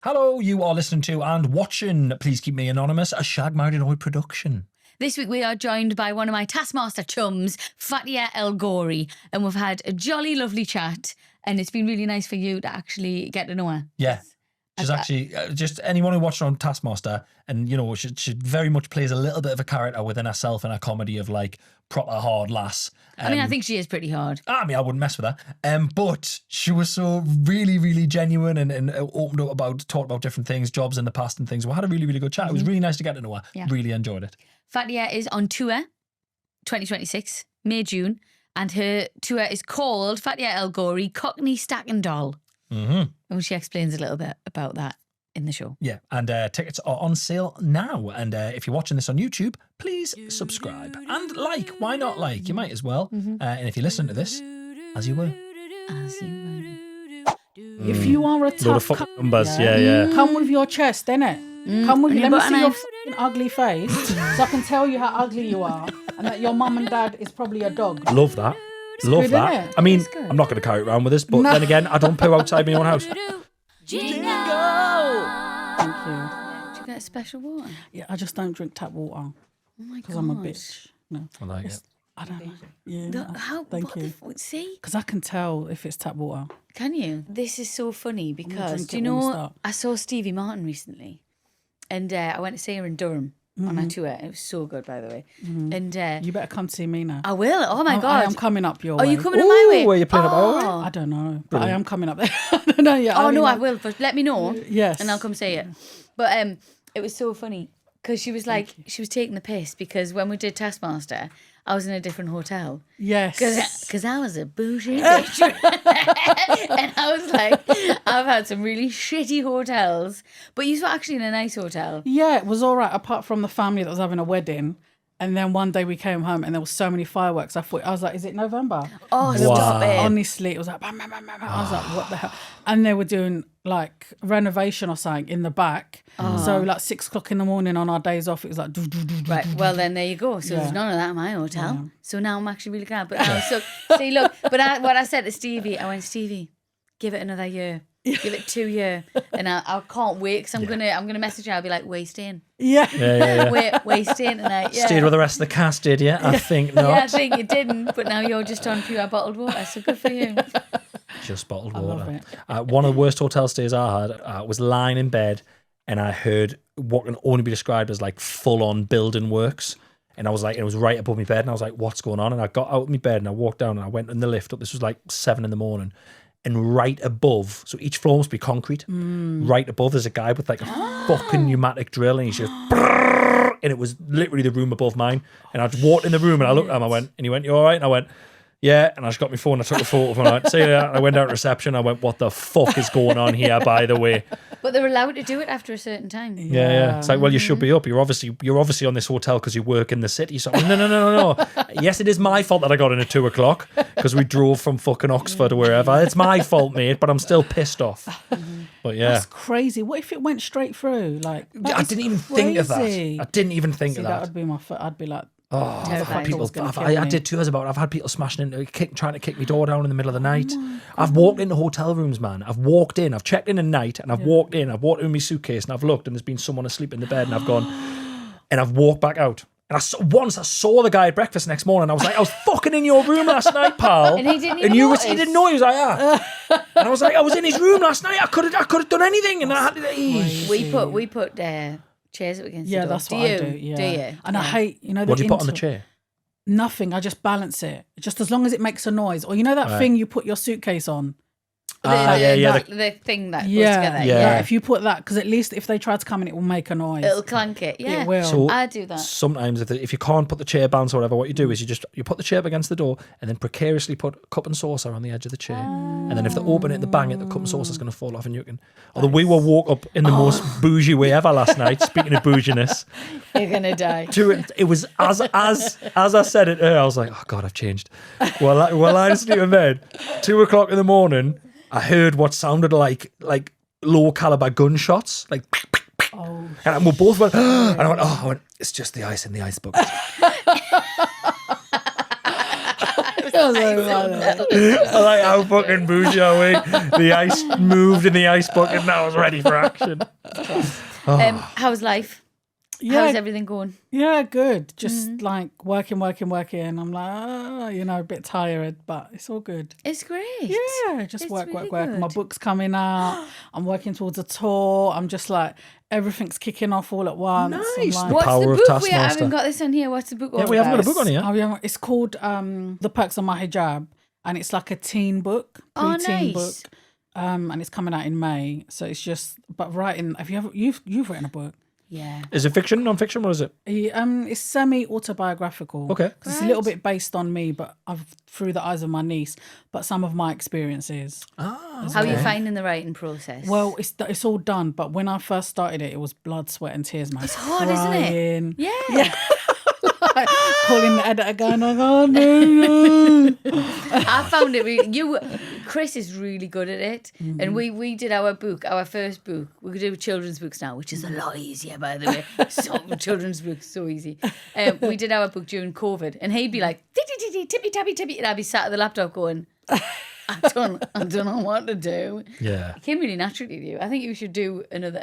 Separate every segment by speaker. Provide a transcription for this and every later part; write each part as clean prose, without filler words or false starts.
Speaker 1: Hello, you are listening to and watching Please Keep Me Anonymous, a Shag Married Annoyed production.
Speaker 2: This week we are joined by one of my Taskmaster chums, Fatiha El-Ghorri, and we've had a jolly lovely chat, and it's been really nice for you to actually get to know her.
Speaker 1: Yeah. She's actually, just anyone who watched her on Taskmaster, and, you know, she very much plays a little bit of a character within herself in a comedy of, like, proper hard lass.
Speaker 2: I think she is pretty hard.
Speaker 1: I wouldn't mess with her. But she was so really, really genuine and opened up talked about different things, jobs in the past and things. We had a really, really good chat. It was really nice to get to know her. Yeah. Really enjoyed it.
Speaker 2: Fatiha is on tour 2026, May, June, and her tour is called Fatiha El-Ghorri Cockney Stacking Doll.
Speaker 1: Mm-hmm.
Speaker 2: And she explains a little bit about that in the show.
Speaker 1: Yeah, and tickets are on sale now. And if you're watching this on YouTube, please subscribe and like. Why not like? You might as well. And if you listen to this, as you will.
Speaker 2: As you will.
Speaker 3: If you are a tough
Speaker 1: numbers, yeah.
Speaker 3: come with your chest, innit? Come with you. Let me see your fucking ugly face, so I can tell you how ugly you are, and that your mum and dad is probably a dog.
Speaker 1: Love that. Love
Speaker 3: good,
Speaker 1: that.
Speaker 3: innit?
Speaker 1: I mean, I'm not going to carry it around with this, but then again, I don't poo outside my own house.
Speaker 2: Jingle!
Speaker 3: Thank you.
Speaker 2: Do you get special water?
Speaker 3: Yeah, I just don't drink tap water
Speaker 2: Oh my god.
Speaker 3: because I'm a bitch. No,
Speaker 1: I like it.
Speaker 3: I don't know. Yeah,
Speaker 2: Thank
Speaker 3: you.
Speaker 2: See?
Speaker 3: Because I can tell if it's tap water.
Speaker 2: Can you? This is so funny because,
Speaker 3: drink
Speaker 2: do
Speaker 3: it
Speaker 2: you
Speaker 3: when we
Speaker 2: know,
Speaker 3: start.
Speaker 2: I saw Stevie Martin recently, and I went to see her in Durham on her tour. It was so good, by the way. And
Speaker 3: You better come see me now.
Speaker 2: I will. Oh my
Speaker 3: I
Speaker 2: god!
Speaker 3: am coming up your
Speaker 2: Are
Speaker 3: way.
Speaker 2: you coming to my way?
Speaker 1: Where you playing about?
Speaker 2: Oh,
Speaker 3: I don't know, but I am coming up there. I don't know yet.
Speaker 2: oh no, I will. But let me know.
Speaker 3: Yes.
Speaker 2: And I'll come see it. But it was so funny because she was like, she was taking the piss because when we did Taskmaster, I was in a different hotel.
Speaker 3: Yes.
Speaker 2: Because I was a bougie bitch. And I was like, I've had some really shitty hotels, but you were actually in a nice hotel.
Speaker 3: Yeah, it was all right, apart from the family that was having a wedding. And then one day we came home and there was so many fireworks. I was like, is it November?
Speaker 2: Oh, stop it.
Speaker 3: Honestly, it was like, bam, bam, bam, bam, bam. I was like, what the hell? And they were doing like renovation or something in the back. So like 6 o'clock in the morning on our days off, it was like,
Speaker 2: Right, well then there you go. So there's none of that in my hotel. So now I'm actually really glad. But now, see, look, but what I said to Stevie, I went, Stevie, give it another year. Give it 2 years. And I can't wait because I'm gonna message her. I'll be like, where you staying?
Speaker 3: Yeah.
Speaker 2: Where you staying tonight? Yeah.
Speaker 1: Stayed with the rest of the cast, did you? I think not.
Speaker 2: Yeah, I think you didn't, but now you're just on pure bottled water, so good for you.
Speaker 1: Just bottled
Speaker 3: I
Speaker 1: water.
Speaker 3: love it.
Speaker 1: One of the worst hotel stays I had was lying in bed and I heard what can only be described as like full-on building works. And I was like, it was right above my bed and I was like, what's going on? And I got out of my bed and I walked down and I went in the lift up. This was like 7 a.m. And right above, so each floor must be concrete. Right above, there's a guy with like a fucking pneumatic drill, and he's just, and it was literally the room above mine. And I just walked in the room, and I looked at him. I went, and he went, "You all right?" And I went, "Yeah." And I just got my phone. I took a photo of him. And I went, "See you later." I went down to reception. I went, "What the fuck is going on here?" By the way.
Speaker 2: But they're allowed to do it after a certain time.
Speaker 1: Yeah. It's like, well, you should be up. You're obviously on this hotel because you work in the city. So no. Yes, it is my fault that I got in at 2 o'clock because we drove from fucking Oxford or wherever. It's my fault, mate. But I'm still pissed off. But yeah,
Speaker 3: That's crazy. What if it went straight through? Like,
Speaker 1: I didn't even think of that. I didn't even think of
Speaker 3: That
Speaker 1: that.
Speaker 3: would be my foot. I'd be like,
Speaker 1: Oh, I've had people.
Speaker 3: was gonna kill
Speaker 1: I
Speaker 3: me.
Speaker 1: did tours about it. I've had people smashing into, trying to kick my door down in the middle of the night. I've walked into hotel rooms, man. I've walked in. I've checked in at night, and I've walked in. I've walked in my suitcase, and I've looked, and there's been someone asleep in the bed, and I've gone, and I've walked back out. And once I saw the guy at breakfast next morning. I was like, I was fucking in your room last night, pal.
Speaker 2: And he didn't even notice.
Speaker 1: He didn't know. He was like, And I was like, I was in his room last night. I could have done anything, and I had to.
Speaker 2: We put chairs up against the door.
Speaker 3: that's what I do. Yeah.
Speaker 2: Do you?
Speaker 3: And I hate,
Speaker 1: What do you put on the chair?
Speaker 3: Nothing. I just balance it. Just as long as it makes a noise. Or you know that thing you put your suitcase on?
Speaker 2: The thing that goes together.
Speaker 3: Yeah. If you put that, because at least if they try to come in, it will make a noise.
Speaker 2: It'll clank it. Yeah.
Speaker 3: It will.
Speaker 1: So
Speaker 2: I do that.
Speaker 1: Sometimes if you can't put the chair balance or whatever, what you do is you put the chair up against the door and then precariously put cup and saucer on the edge of the chair. And then if they open it and they bang it, the cup and saucer is going to fall off and you can... Although we were woke up in the most bougie way ever last night, speaking of bouginess.
Speaker 2: You're going to die.
Speaker 1: It was as I said it to her, I was like, oh God, I've changed. Well, I was asleep in bed, 2 o'clock in the morning, I heard what sounded like low caliber gunshots, like, and we both went, and I went, it's just the ice in the ice bucket. I like how fucking bougie are we? The ice moved in the ice bucket and I was ready for action.
Speaker 2: How's life?
Speaker 3: Yeah,
Speaker 2: How's everything going?
Speaker 3: yeah, good. Just like working. I'm like, a bit tired, but it's all good.
Speaker 2: It's great.
Speaker 3: Yeah, just
Speaker 2: It's
Speaker 3: work.
Speaker 2: really
Speaker 3: My
Speaker 2: good.
Speaker 3: book's coming out. I'm working towards a tour. I'm just like, everything's kicking off all at once.
Speaker 1: Nice.
Speaker 3: I'm
Speaker 1: The
Speaker 3: like,
Speaker 2: What's
Speaker 1: power
Speaker 2: the
Speaker 1: of
Speaker 2: book? We
Speaker 1: Taskmaster.
Speaker 2: haven't got this on here. What's the book?
Speaker 1: Yeah,
Speaker 2: all
Speaker 1: we haven't got a
Speaker 2: about?
Speaker 1: book on here.
Speaker 3: oh, yeah, it's called The Perks of My Hijab, and it's like a teen book,
Speaker 2: Oh,
Speaker 3: pre-teen
Speaker 2: nice.
Speaker 3: book. And it's coming out in May. So it's just, but writing. You've written a book?
Speaker 2: Yeah.
Speaker 1: Is it fiction, non-fiction? What is it?
Speaker 3: It's semi-autobiographical.
Speaker 1: Okay.
Speaker 3: Because it's a little bit based on me, but through the eyes of my niece, but some of my experiences.
Speaker 1: Ah,
Speaker 2: How are you finding the writing process?
Speaker 3: Well, it's all done, but when I first started it was blood, sweat and tears, man. It's
Speaker 2: hard, isn't it? Yeah.
Speaker 3: Calling the editor going, oh, no.
Speaker 2: I found it Chris is really good at it. And we did our first book. We could do children's books now, which is a lot easier, by the way. Children's books, so easy. We did our book during COVID, and he'd be like, tippy, tappy, tippy, and I'd be sat at the laptop going, I don't know what to do.
Speaker 1: Yeah.
Speaker 2: It came really naturally to you. I think you should do another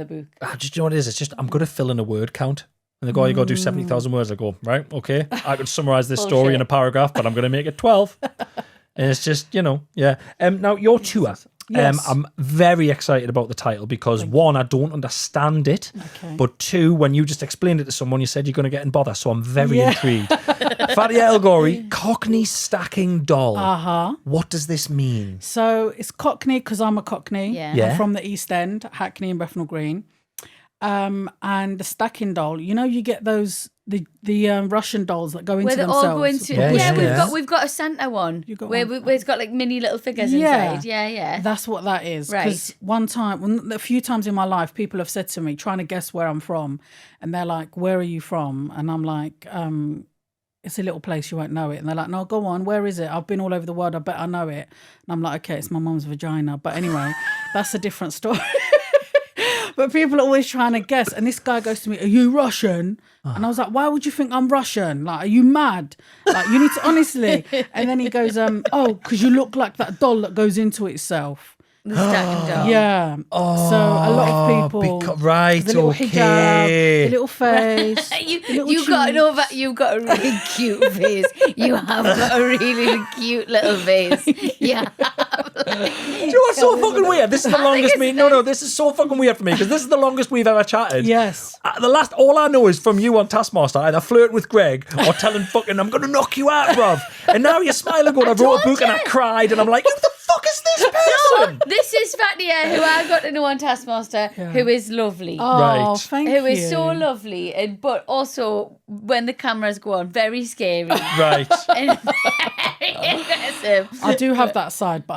Speaker 2: book.
Speaker 1: Just, you know what it is? It's just, I'm going to fill in a word count. And they go, you got to do 70,000 words. I go, right, okay. I could summarize this story in a paragraph, but I'm going to make it 12. And it's just, yeah. Now, your tour.
Speaker 3: Yes.
Speaker 1: I'm very excited about the title because one, I don't understand it.
Speaker 3: Okay.
Speaker 1: But two, when you just explained it to someone, you said you're going to get in bother. So I'm very intrigued. Fatiha El-Ghorri, Cockney Stacking Doll.
Speaker 3: Uh-huh.
Speaker 1: What does this mean?
Speaker 3: So it's Cockney because I'm a Cockney.
Speaker 2: Yeah.
Speaker 3: I'm from the East End, Hackney and Bethnal Green. And the stacking doll, you get those the Russian dolls that go into
Speaker 2: Where they
Speaker 3: themselves.
Speaker 2: all go into we've got a Santa one where it's got like mini little figures inside. Yeah.
Speaker 3: That's what that is.
Speaker 2: Right.
Speaker 3: Because a few times in my life, people have said to me, trying to guess where I'm from, and they're like, "Where are you from?" And I'm like, "It's a little place, you won't know it." And they're like, "No, go on, where is it? I've been all over the world, I bet I know it." And I'm like, "Okay, it's my mum's vagina." But anyway, that's a different story. But people are always trying to guess. And this guy goes to me, "Are you Russian?" And I was like, "Why would you think I'm Russian? Like, are you mad? Like, you need to honestly." And then he goes, "Oh, because you look like that doll that goes into itself."
Speaker 2: The stacking doll.
Speaker 3: Yeah. So a lot of people,
Speaker 1: right,
Speaker 3: the little hijab, the little face.
Speaker 2: You got a really cute face. You have got a really cute little face. Yeah.
Speaker 1: Do you know what's so fucking weird? This is the longest this is so fucking weird for me because this is the longest we've ever chatted.
Speaker 3: Yes.
Speaker 1: All I know is from you on Taskmaster, either flirt with Greg or telling fucking I'm gonna knock you out, bruv. And now you're smiling going, I wrote a book and I cried and I'm like, who the fuck is this person?
Speaker 2: This is Fatiha, who I got to know on Taskmaster, who is lovely.
Speaker 3: Oh,
Speaker 1: Right.
Speaker 3: thank you.
Speaker 2: Who is so lovely, but also when the cameras go on, very scary
Speaker 1: Right.
Speaker 2: and very aggressive.
Speaker 3: I do have that side, but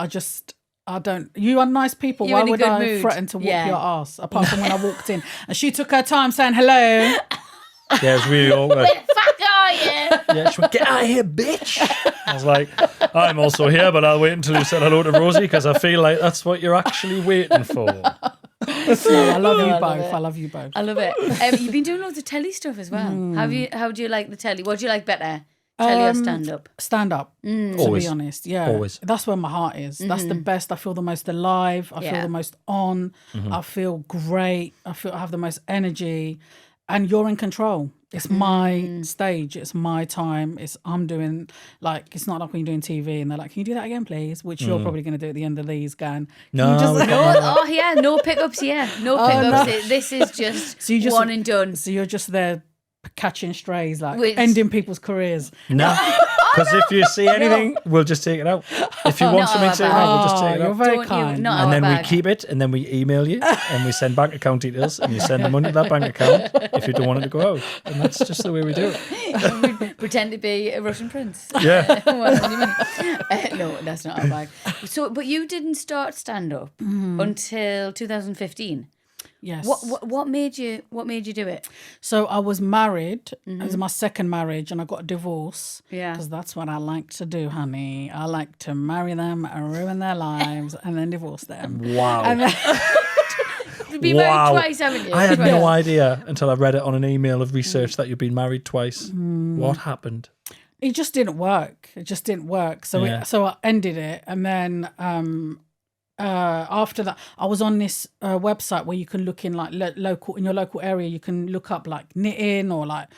Speaker 3: I don't. You are nice people.
Speaker 2: You're
Speaker 3: Why
Speaker 2: in a
Speaker 3: would
Speaker 2: good
Speaker 3: I
Speaker 2: mood.
Speaker 3: threaten to whoop
Speaker 2: Yeah.
Speaker 3: your ass? Apart from when I walked in and she took her time saying hello.
Speaker 1: Yeah, it's really awkward.
Speaker 2: Where the fuck are you?
Speaker 1: Yeah, she went, get out of here, bitch. I was like, I'm also here, but I'll wait until you said hello to Rosie because I feel like that's what you're actually waiting for.
Speaker 3: No, I love you
Speaker 2: I love
Speaker 3: both.
Speaker 2: it.
Speaker 3: I love you both.
Speaker 2: I love it. You've been doing loads of telly stuff as well. How do you like the telly? What do you like better? Telly or stand up?
Speaker 3: Stand up, to
Speaker 1: Always.
Speaker 3: be honest. Yeah.
Speaker 1: Always.
Speaker 3: That's where my heart is. That's the best. I feel the most alive. I feel
Speaker 2: Yeah.
Speaker 3: the most on. I feel great. I feel I have the most energy. And you're in control. It's my stage. It's my time. I'm doing, like, it's not like when you're doing TV and they're like, "Can you do that again, please?" Which you're probably going to do at the end of these, going,
Speaker 1: No,
Speaker 2: No pickups here. No pickups. This is just,
Speaker 3: So you just
Speaker 2: one and done.
Speaker 3: So you're just there catching strays, like
Speaker 2: Which-
Speaker 3: ending people's careers.
Speaker 1: No. Because if you see anything, we'll just take it out. If you want
Speaker 2: Not
Speaker 1: something
Speaker 2: our
Speaker 1: taken
Speaker 2: bag.
Speaker 1: out, we'll just take it
Speaker 3: You're
Speaker 1: out.
Speaker 3: very
Speaker 2: Don't you-
Speaker 3: kind.
Speaker 2: not
Speaker 1: And
Speaker 2: our
Speaker 1: then we
Speaker 2: bag.
Speaker 1: keep it, and then we email you, and we send bank account details, and you send the money to that bank account if you don't want it to go out. And that's just the way we do it.
Speaker 2: Pretend to be a Russian prince.
Speaker 1: Yeah.
Speaker 2: What do you mean? No, that's not our bag. So, but you didn't start stand up until 2015.
Speaker 3: Yes.
Speaker 2: What made you do it?
Speaker 3: So I was married. It was my second marriage, and I got a divorce.
Speaker 2: Yeah.
Speaker 3: Because that's what I like to do, honey. I like to marry them and ruin their lives and then divorce them.
Speaker 1: Wow.
Speaker 3: And then,
Speaker 2: You've been married twice, haven't you?
Speaker 1: I had
Speaker 2: Twice.
Speaker 1: no idea until I read it on an email of research that you've been married twice. What happened?
Speaker 3: It just didn't work. So I ended it, and then after that, I was on this website where you can look in like in your local area. You can look up like knitting or like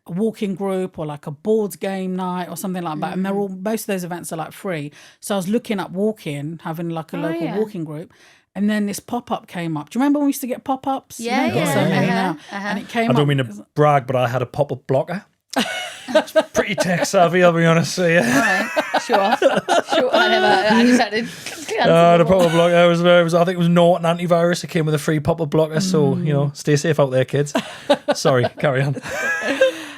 Speaker 3: a walking group or like a boards game night or something like that. And most of those events are like free. So I was looking up walking, having like a local walking group. And then this pop-up came up. Do you remember when we used to get pop-ups?
Speaker 2: Yeah,
Speaker 3: And it came up.
Speaker 1: I don't mean to brag, but I had a pop-up blocker. It's pretty tech savvy, I'll be honest with you.
Speaker 2: All right, sure. I just had to.
Speaker 1: The pop-up blocker was I think it was Norton antivirus. It came with a free pop-up blocker, so stay safe out there, kids. Sorry, carry on.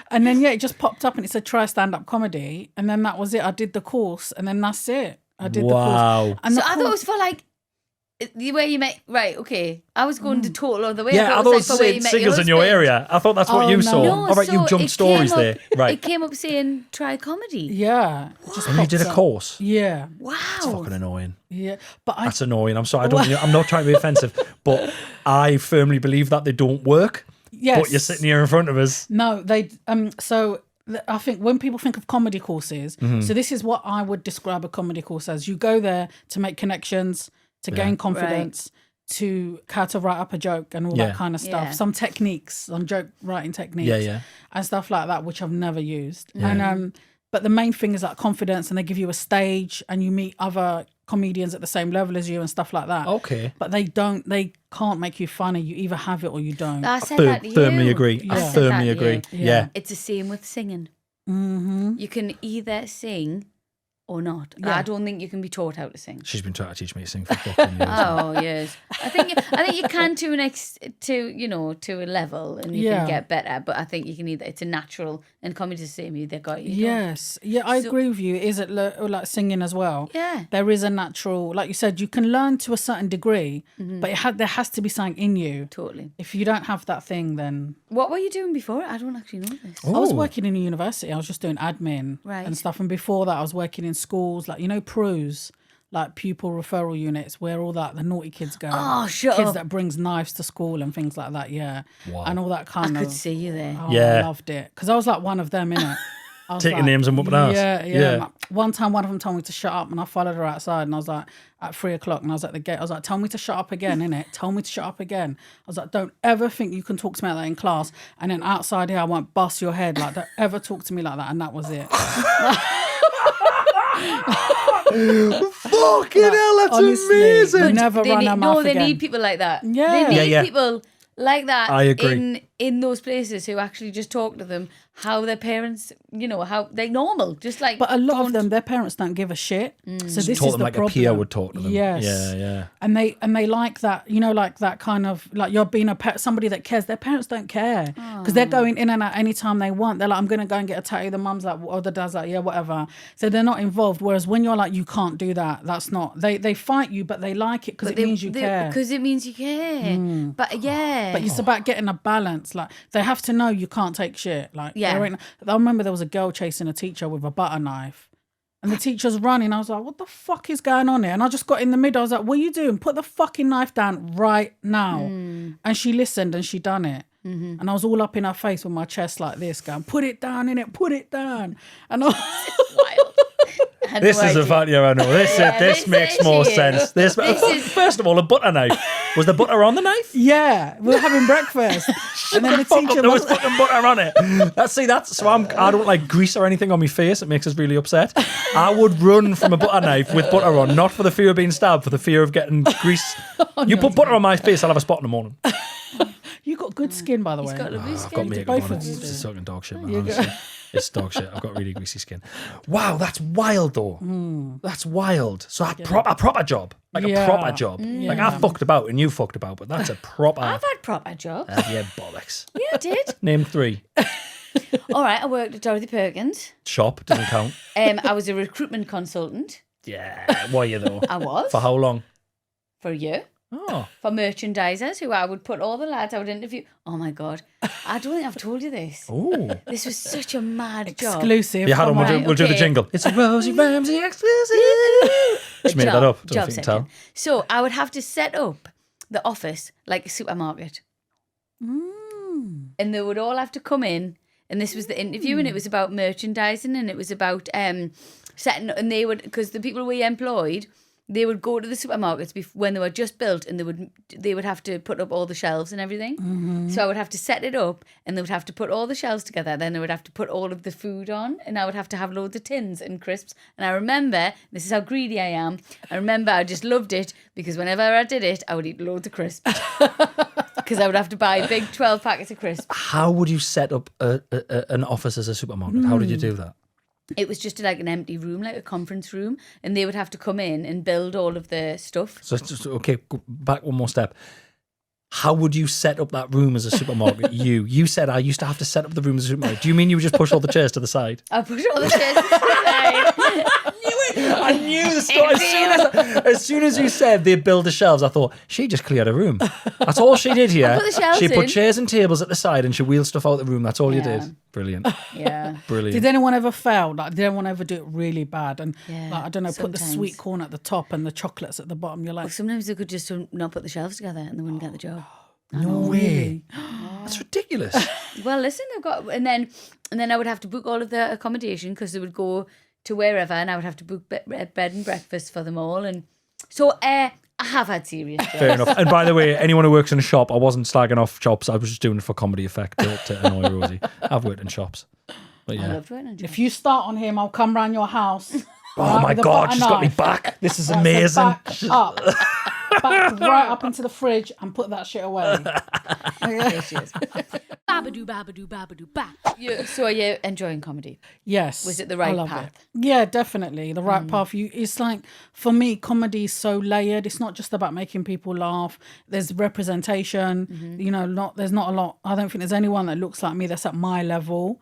Speaker 3: And then it just popped up and it said try stand-up comedy, and then that was it. I did the course, and then that's it. I did the course. And
Speaker 2: so I thought it was for like the way you met. Right, okay. I was going to total other way.
Speaker 1: Yeah, I thought it was singers in your area. I thought that's what you saw.
Speaker 2: No,
Speaker 1: All right, you jumped stories there. Right.
Speaker 2: It came up saying try comedy.
Speaker 3: Yeah.
Speaker 1: And you did a course.
Speaker 3: Yeah.
Speaker 2: Wow.
Speaker 1: It's fucking annoying.
Speaker 3: Yeah, but
Speaker 1: that's annoying. I'm sorry. I'm not trying to be offensive, but I firmly believe that they don't work.
Speaker 3: Yes.
Speaker 1: But you're sitting here in front of us.
Speaker 3: No, they. I think when people think of comedy courses, so this is what I would describe a comedy course as. You go there to make connections, to gain confidence, to how to write up a joke and all that kind of stuff. Some techniques, some joke writing techniques, and stuff like that, which I've never used. And but the main thing is like confidence, and they give you a stage, and you meet other comedians at the same level as you and stuff like that.
Speaker 1: Okay.
Speaker 3: But they can't make you funny. You either have it or you don't.
Speaker 2: I said that to you.
Speaker 1: Firmly agree.
Speaker 3: Yeah.
Speaker 1: I firmly agree. Yeah.
Speaker 2: It's the same with singing.
Speaker 3: Mm-hmm.
Speaker 2: You can either sing or not.
Speaker 3: Yeah.
Speaker 2: I don't think you can be taught how to sing.
Speaker 1: She's been trying to teach me to sing for fucking years.
Speaker 2: Oh yes, I think you can to a level, and you can get better. But I think you can either. It's a natural, and comedy the same. Either got you.
Speaker 3: Yes, I agree with you. Is it like singing as well?
Speaker 2: Yeah,
Speaker 3: there is a natural, like you said, you can learn to a certain degree, but there has to be something in you.
Speaker 2: Totally.
Speaker 3: If you don't have that thing, then
Speaker 2: what were you doing before? I don't actually know this.
Speaker 3: I was working in a university. I was just doing admin and stuff, and before that, I was working in schools, like PRUs, like pupil referral units, where all the naughty kids go.
Speaker 2: Oh, shut
Speaker 3: kids
Speaker 2: up.
Speaker 3: that brings knives to school and things like that. Yeah,
Speaker 1: wow.
Speaker 3: And all that kind of.
Speaker 2: I could see you there.
Speaker 3: Oh, I loved it because I was like one of them, innit?
Speaker 1: Taking names and whooping ass.
Speaker 3: Yeah. One time, one of them told me to shut up, and I followed her outside, and I was like, at 3:00, and I was at the gate. I was like, "Tell me to shut up again, innit? Tell me to shut up again." I was like, "Don't ever think you can talk to me like that in class." And then outside here, I won't bust your head. Like, don't ever talk to me like that. And that was it.
Speaker 1: Fucking hell, that's amazing.
Speaker 3: But never run her mouth
Speaker 2: they
Speaker 3: again.
Speaker 2: need people like that.
Speaker 3: Yeah.
Speaker 2: They need people like that.
Speaker 1: I agree.
Speaker 2: In those places who actually just talk to them how their parents, how they're normal, just like.
Speaker 3: But a lot of them, their parents don't give a shit. So this
Speaker 1: Talk
Speaker 3: is
Speaker 1: them
Speaker 3: the
Speaker 1: like
Speaker 3: problem.
Speaker 1: a peer would talk to them.
Speaker 3: Yes.
Speaker 1: Yeah.
Speaker 3: And they like that, like that kind of, like you're being somebody that cares. Their parents don't care because they're going in and out anytime they want. They're like, I'm going to go and get a tattoo. The mum's like, or the dad's like, yeah, whatever. So they're not involved. Whereas when you're like, you can't do that. That's not, they fight you, but they like it because it means you care.
Speaker 2: Because it means you care. But
Speaker 3: But it's about getting a balance. Like they have to know you can't take shit. Like I remember there was a girl chasing a teacher with a butter knife, and the teacher's running. I was like, "What the fuck is going on here?" And I just got in the middle. I was like, "What are you doing? Put the fucking knife down right now!" And she listened and she done it. And I was all up in her face with my chest like this, going, "Put it down, innit? Put it down." And I
Speaker 2: wild.
Speaker 1: This is a Fatiha I know. This makes more sense. First of all, a butter knife. Was the butter on the knife?
Speaker 3: Yeah, we were having breakfast, and then the teacher
Speaker 1: there was fucking butter on it. So I don't like grease or anything on my face. It makes us really upset. I would run from a butter knife with butter on, not for the fear of being stabbed, for the fear of getting grease. You put butter on my face, I'll have a spot in the morning.
Speaker 3: You got good skin, by the way.
Speaker 2: He's got lovely
Speaker 1: I've
Speaker 2: skin.
Speaker 1: got makeup on. It's fucking dog shit, man. Honestly. It's dog shit. I've got really greasy skin. Wow, that's wild though. That's wild. So a proper job. Like a proper job. Like I fucked about and you fucked about, but that's a proper.
Speaker 2: I've had proper jobs.
Speaker 1: Yeah, bollocks.
Speaker 2: Yeah, I did.
Speaker 1: Name 3.
Speaker 2: All right, I worked at Dorothy Perkins.
Speaker 1: Shop doesn't count.
Speaker 2: I was a recruitment consultant.
Speaker 1: Yeah, were you though?
Speaker 2: I was.
Speaker 1: For how long?
Speaker 2: For a year.
Speaker 1: Oh.
Speaker 2: For merchandisers who I would put all the lads I would interview. Oh my God. I don't think I've told you this.
Speaker 1: Oh.
Speaker 2: This was such a mad job.
Speaker 3: Exclusive.
Speaker 1: Yeah, hold on, we'll do the jingle. It's a Rosie Ramsey exclusive. Just made that up. Don't think you can tell.
Speaker 2: So I would have to set up the office like a supermarket. And they would all have to come in and this was the interview, and it was about merchandising, and it was about setting, and they would, because the people we employed, they would go to the supermarkets when they were just built, and they would have to put up all the shelves and everything. So I would have to set it up, and they would have to put all the shelves together. Then they would have to put all of the food on, and I would have to have loads of tins and crisps. And I remember, this is how greedy I am, I remember I just loved it, because whenever I did it, I would eat loads of crisps. Because I would have to buy big 12 packets of crisps.
Speaker 1: How would you set up an office as a supermarket? How did you do that?
Speaker 2: It was just like an empty room, like a conference room, and they would have to come in and build all of the stuff.
Speaker 1: So, okay, go back one more step. How would you set up that room as a supermarket? You said I used to have to set up the room as a supermarket. Do you mean you would just push all the chairs to the side?
Speaker 2: I push all the chairs to the side.
Speaker 1: I knew the story. As soon as you said they'd build the shelves, I thought, she just cleared a room. That's all she did here.
Speaker 2: I put the shelves
Speaker 1: She put
Speaker 2: in.
Speaker 1: chairs and tables at the side and she wheeled stuff out the room. That's all you
Speaker 2: Yeah.
Speaker 1: did. Brilliant.
Speaker 2: Yeah.
Speaker 1: Brilliant.
Speaker 3: Did anyone ever fail? Like, did anyone ever do it really bad? And
Speaker 2: Yeah,
Speaker 3: like, I don't know, put the
Speaker 2: sometimes.
Speaker 3: sweet corn at the top and the chocolates at the bottom. You're like,
Speaker 2: Sometimes they could just not put the shelves together and they wouldn't get the job.
Speaker 1: no way. That's ridiculous.
Speaker 2: Well, listen, they've got, and then I would have to book all of the accommodation, because they would go to wherever, and I would have to book bed and breakfast for them all. And so I have had serious jobs.
Speaker 1: Fair enough. And by the way, anyone who works in a shop, I wasn't slagging off shops. I was just doing it for comedy effect to annoy Rosie. I've worked in shops. But
Speaker 2: I
Speaker 1: yeah.
Speaker 2: loved working on jobs.
Speaker 3: if you start on him, I'll come round your house.
Speaker 1: Oh my
Speaker 3: with a
Speaker 1: God,
Speaker 3: butter
Speaker 1: she's got me
Speaker 3: knife.
Speaker 1: back. This is
Speaker 3: Right, so
Speaker 1: amazing.
Speaker 3: back up. Back right up into the fridge and put that shit away.
Speaker 2: There she is.
Speaker 4: Babadoo, babadoo, babadoo, ba.
Speaker 2: So are you enjoying comedy?
Speaker 3: Yes.
Speaker 2: Was it the
Speaker 3: I
Speaker 2: right
Speaker 3: love
Speaker 2: path?
Speaker 3: it. Yeah, definitely. The right path. It's like, for me, comedy is so layered. It's not just about making people laugh. There's representation. You know, there's not a lot. I don't think there's anyone that looks like me that's at my level.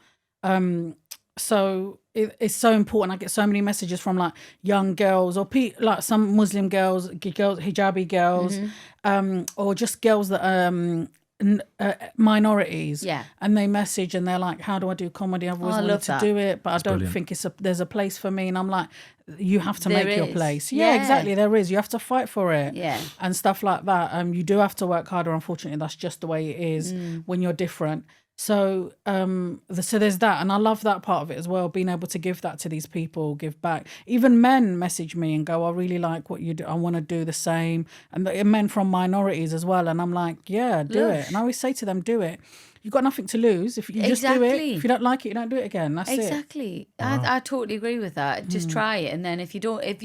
Speaker 3: So it's so important. I get so many messages from like young girls or like some Muslim girls, hijabi girls, or just girls that minorities.
Speaker 2: Yeah.
Speaker 3: And they message and they're like, how do I do comedy? I've always
Speaker 2: I
Speaker 3: wanted
Speaker 2: love
Speaker 3: to
Speaker 2: that.
Speaker 3: do it, but I don't
Speaker 1: brilliant.
Speaker 3: think there's a place for me. And I'm like, you have to
Speaker 2: There
Speaker 3: make your
Speaker 2: is.
Speaker 3: place.
Speaker 2: Yeah.
Speaker 3: Yeah, exactly. There is. You have to fight for it.
Speaker 2: Yeah.
Speaker 3: And stuff like that. You do have to work harder. Unfortunately, that's just the way it is when you're different. So so there's that, and I love that part of it as well, being able to give that to these people, give back. Even men message me and go, I really like what you do, I want to do the same. And men from minorities as well, and I'm like, yeah, do it. And I always say to them, do it. You've got nothing to lose. If you just do it,
Speaker 2: Exactly.
Speaker 3: if you don't like it, you don't do it again. That's it.
Speaker 2: Exactly. I totally agree with that. Just try it, and then if you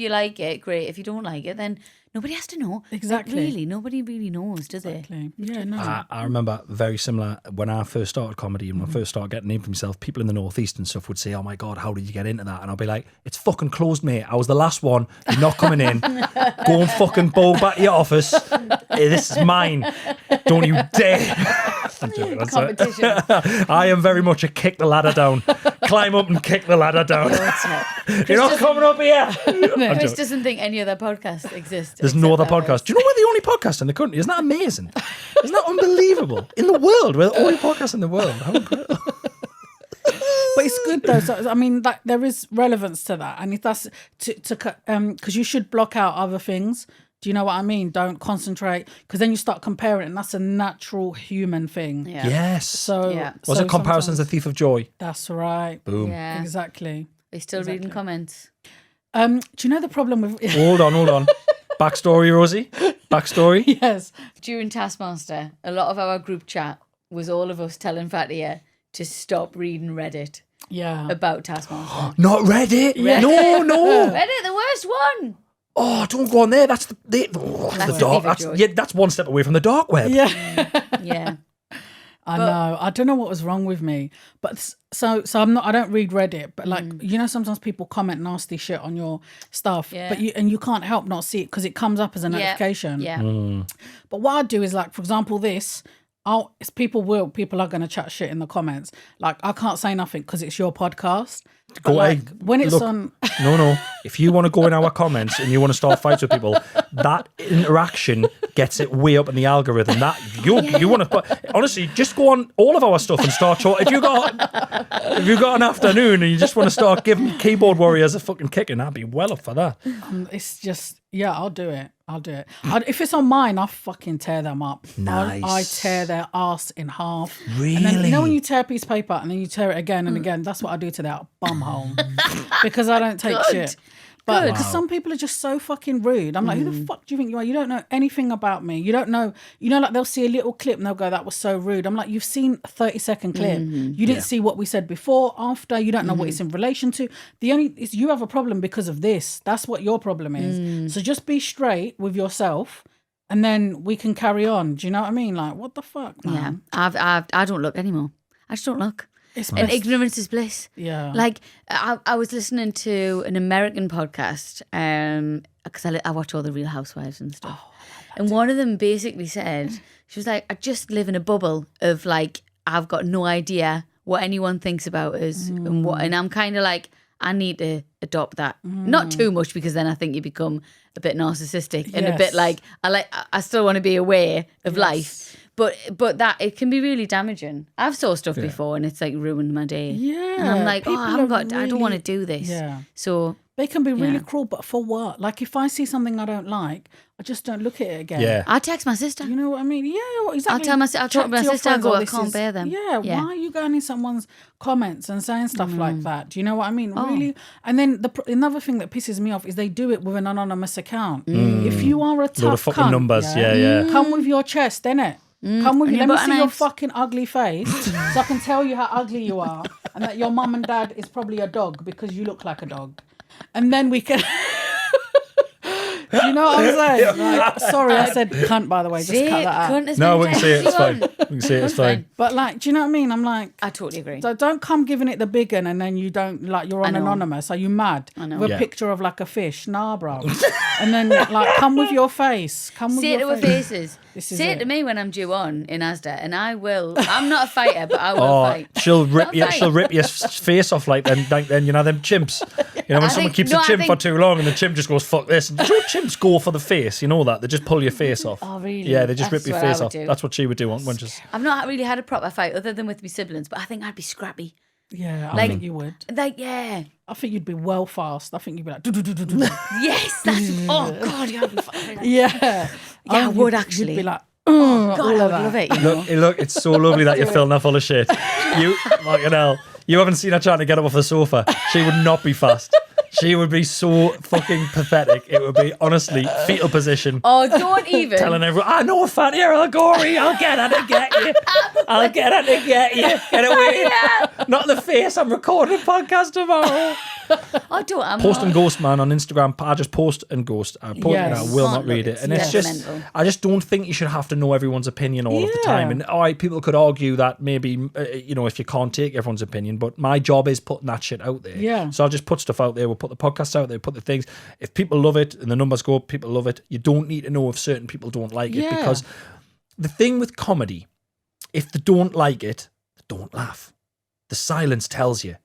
Speaker 2: like it, great. If you don't like it, then nobody has to know. Like,
Speaker 3: Exactly.
Speaker 2: really, nobody really knows, does it?
Speaker 3: Exactly. Yeah, no.
Speaker 1: I remember very similar when I first started comedy and when I first started getting a name for myself, people in the Northeast and stuff would say, oh my God, how did you get into that? And I'll be like, it's fucking closed, mate. I was the last one. You're not coming in. Go and fucking bowl back to your office. This is mine. Don't you dare. I'm joking. That's it.
Speaker 2: Competition.
Speaker 1: I am very much a kick the ladder down. Climb up and kick the ladder down. You're not coming up here. I'm
Speaker 2: Chris
Speaker 1: joking.
Speaker 2: doesn't think any other podcasts exist.
Speaker 1: There's no other
Speaker 2: except ours.
Speaker 1: podcast. Do you know we're the only podcast in the country? Isn't that amazing? Isn't that unbelievable? In the world, we're the only podcast in the world. How incredible.
Speaker 3: But it's good though. So, I mean, like, there is relevance to that, and if that's because you should block out other things. Do you know what I mean? Don't concentrate, because then you start comparing, and that's a natural human thing.
Speaker 2: Yeah.
Speaker 1: Yes.
Speaker 3: So,
Speaker 2: Yeah.
Speaker 1: Was
Speaker 3: so
Speaker 1: it comparison's the
Speaker 3: sometimes-
Speaker 1: thief of joy?
Speaker 3: That's right.
Speaker 1: Boom.
Speaker 2: Yeah.
Speaker 3: Exactly.
Speaker 2: Are you still reading comments?
Speaker 3: Do you know the problem with?
Speaker 1: Hold on. Backstory, Rosie. Backstory.
Speaker 3: Yes.
Speaker 2: During Taskmaster, a lot of our group chat was all of us telling Fatiha to stop reading Reddit
Speaker 3: Yeah.
Speaker 2: about Taskmaster.
Speaker 1: Not Reddit. No.
Speaker 2: Reddit, the worst one.
Speaker 1: Oh, don't go on there. That's the
Speaker 2: the
Speaker 1: dark.
Speaker 2: thief of joy.
Speaker 1: That's one step away from the dark web.
Speaker 3: Yeah.
Speaker 2: Yeah.
Speaker 3: I know. I don't know what was wrong with me, but so I don't read Reddit, but like you know, sometimes people comment nasty shit on your stuff,
Speaker 2: Yeah.
Speaker 3: but you can't help not see it because it comes up as a notification.
Speaker 2: Yeah.
Speaker 3: But what I do is, like, for example, people are going to chat shit in the comments. Like, I can't say nothing because it's your podcast. But
Speaker 1: Go
Speaker 3: like,
Speaker 1: ahead.
Speaker 3: when it's
Speaker 1: Look,
Speaker 3: on.
Speaker 1: No. If you want to go in our comments and you want to start fights with people, that interaction gets it way up in the algorithm. That you want to honestly just go on all of our stuff and start talking. If you got an afternoon and you just want to start giving keyboard warriors a fucking kicking, I'd be well up for that.
Speaker 3: It's just I'll do it. If it's on mine, I fucking tear them up.
Speaker 1: Nice.
Speaker 3: I tear their ass in half.
Speaker 1: Really?
Speaker 3: And then, you know when you tear a piece of paper and then you tear it again and again, that's what I do to that bumhole. Because I don't take shit. But because some people are just so fucking rude. I'm like, who the fuck do you think you are? You don't know anything about me. You don't know, like they'll see a little clip and they'll go, that was so rude. I'm like, you've seen a 30-second clip. You didn't see what we said before, after. You don't know what it's in relation to. You have a problem because of this. That's what your problem is. So just be straight with yourself and then we can carry on. Do you know what I mean? Like, what the fuck, man?
Speaker 2: Yeah, I don't look anymore. I just don't look. And ignorance is bliss.
Speaker 3: Yeah.
Speaker 2: Like, I was listening to an American podcast because I watch all the Real Housewives and stuff. And one of them basically said, she was like, I just live in a bubble of like, I've got no idea what anyone thinks about us and I'm kind of like, I need to adopt that. Not too much because then I think you become a bit narcissistic and a bit like, I still want to be aware of life. But that it can be really damaging. I've saw stuff before and it's like ruined my day.
Speaker 3: Yeah.
Speaker 2: And I'm like, I don't want to do this.
Speaker 3: Yeah.
Speaker 2: So
Speaker 3: they can be really cruel, but for what? Like if I see something I don't like, I just don't look at it again.
Speaker 1: Yeah.
Speaker 2: I text my sister.
Speaker 3: You know what I mean? Yeah, exactly.
Speaker 2: I'll talk to my sister and go, I can't bear them.
Speaker 3: Yeah, why are you going in someone's comments and saying stuff like that? Do you know what I mean? Really? And then another thing that pisses me off is they do it with an anonymous account. If you are a tough
Speaker 1: Lot of fucking
Speaker 3: cunt,
Speaker 1: numbers. Yeah.
Speaker 3: come with your chest, innit? Come with you. Let me see your fucking ugly face so I can tell you how ugly you are and that your mum and dad is probably a dog because you look like a dog. And then we can... Do you know what I'm saying? Like, sorry, I said cunt, by the way. Just cut that out.
Speaker 1: No, we can see it. It's fine. We can see it. It's fine.
Speaker 3: But like, do you know what I mean? I'm like...
Speaker 2: I totally agree.
Speaker 3: So don't come giving it the big one and then you don't, like, you're on anonymous. Are you mad?
Speaker 2: I know.
Speaker 3: With a picture of like a fish. Nah, bro. And then like, come with your face. Come with
Speaker 2: Say
Speaker 3: your
Speaker 2: it to
Speaker 3: face.
Speaker 2: our faces.
Speaker 3: Say
Speaker 2: it to me when I'm due on in Asda, and I will. I'm not a fighter, but I will fight.
Speaker 1: She'll rip your face off like then you know them chimps. You know when someone keeps a chimp for too long and the chimp just goes fuck this. And sure, chimps go for the face. You know that they just pull your face off.
Speaker 2: Oh really?
Speaker 1: Yeah, they just
Speaker 2: That's
Speaker 1: rip your
Speaker 2: what I
Speaker 1: face
Speaker 2: would
Speaker 1: off.
Speaker 2: do.
Speaker 1: That's what she would do when she's.
Speaker 2: I've not really had a proper fight other than with my siblings, but I think I'd be scrappy.
Speaker 3: Yeah, I
Speaker 2: Like-
Speaker 3: think you would.
Speaker 2: Like yeah.
Speaker 3: I think you'd be well fast. I think you'd be like...
Speaker 2: Yes, that's oh god, you'd be fucking.
Speaker 3: Yeah.
Speaker 2: I would
Speaker 3: You'd
Speaker 2: actually.
Speaker 3: be like...
Speaker 2: God,
Speaker 3: all
Speaker 2: I
Speaker 3: of
Speaker 2: would
Speaker 3: that.
Speaker 2: love it. You know?
Speaker 1: Look, it's so lovely that you're filling her full of shit. You fucking hell. You haven't seen her trying to get up off the sofa. She would not be fast. She would be so fucking pathetic. It would be, honestly, fetal position.
Speaker 2: Oh, don't even.
Speaker 1: Telling everyone, I know a Fatiha El-Ghorri. I'll get her to get you. I'll get her to get you. Get away. Not the face. I'm recording a podcast tomorrow.
Speaker 2: I don't. I'm
Speaker 1: Post
Speaker 2: not.
Speaker 1: and ghost, man, on Instagram. I just post and ghost. I post and I will not read it. And it's just, I just don't think you should have to know everyone's opinion all of the time. And all right, people could argue that maybe, if you can't take everyone's opinion, but my job is putting that shit out there.
Speaker 3: Yeah.
Speaker 1: So I'll just put stuff out there. We'll put the podcast out there, put the things. If people love it and the numbers go up, people love it. You don't need to know if certain people don't like it because the thing with comedy, if they don't like it, they don't laugh. The silence tells you.